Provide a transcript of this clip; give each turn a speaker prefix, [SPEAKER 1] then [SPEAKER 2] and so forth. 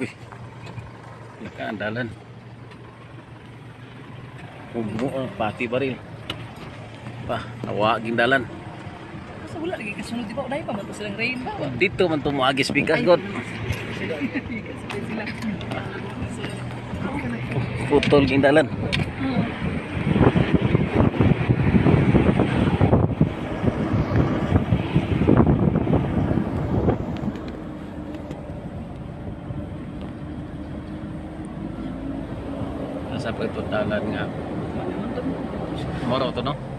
[SPEAKER 1] Uy, laka ang dalan. Umuo, pati baril. Pa, nawaging dalan.
[SPEAKER 2] Kasi wala lagi kasunod di ba? Unahin pa man to silang rain ba?
[SPEAKER 1] Dito man tumuagis bigas god.
[SPEAKER 2] Sila.
[SPEAKER 1] Putol king dalan. Nasa pa ito dalan nga. Moro to no?